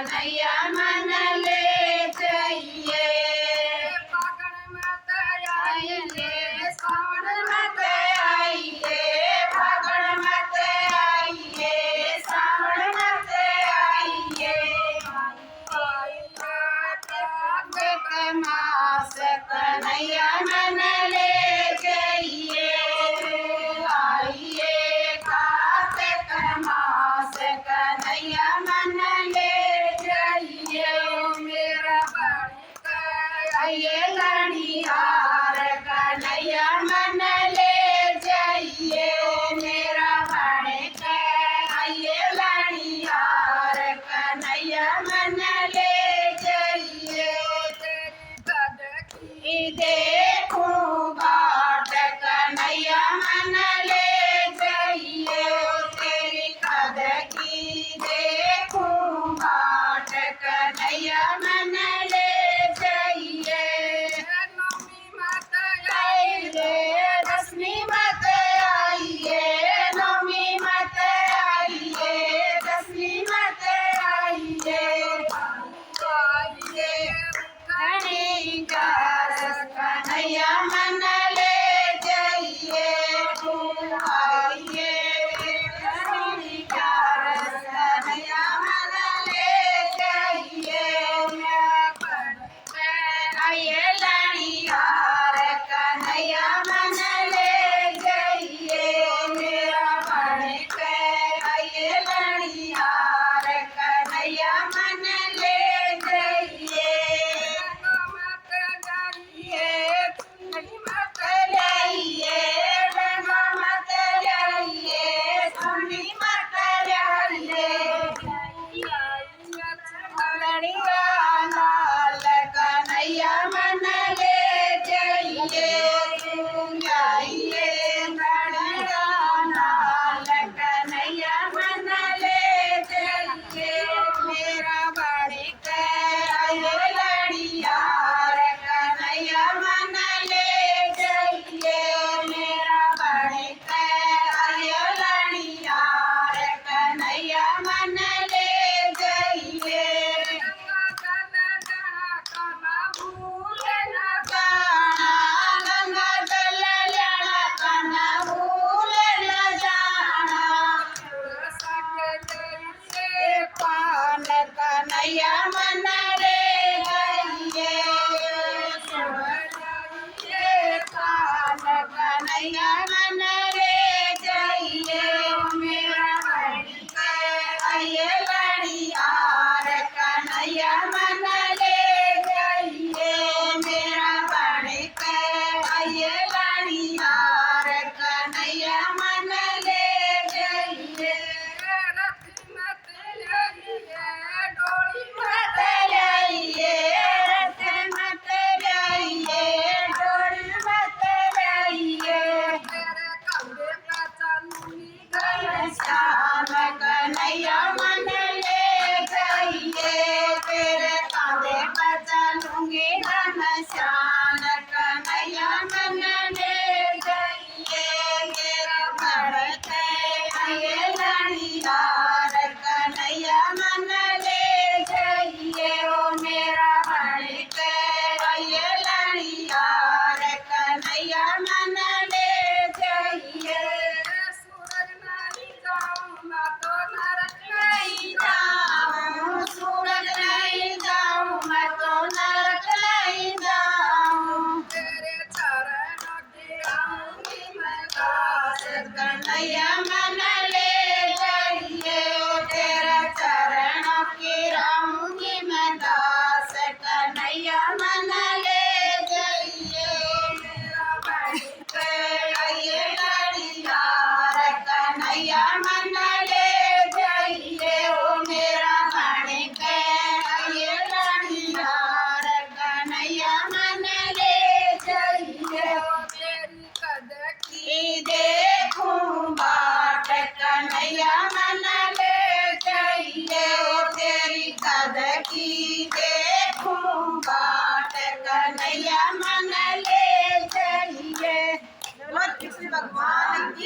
कन्हैया मन ले जाइए। फागण मत आइए, सावन मत आइए, फागण मत आइए, सावन मत आइए। कार्तिक मास कन्हैया मन ले जाइए। आइए कार्तिक मास कन्हैया मन ले जाइए। मेरा आइए लड़ियार कन्हैया मन ले जाइए। मेरा बड़क आइए लड़ियार कन्हैया मन ले जाइए। देखूं बाट कन्हैया मन ले जाइए। तेरी कद की देखूं बाट कन्हैया मन ले जाइए। नवमी मत आइए दसवीं मत आइए, नौवीं मत आइए, दसवीं मत आइए। धनी का रस कन्हैया मन ले जाइए। आइए धनी का रस कन्हैया मन ले जाइए। आइए लड़ियार कन्हैया मन ले जाइए। मेरा बड़क आइए लड़ियार कन्हैया मन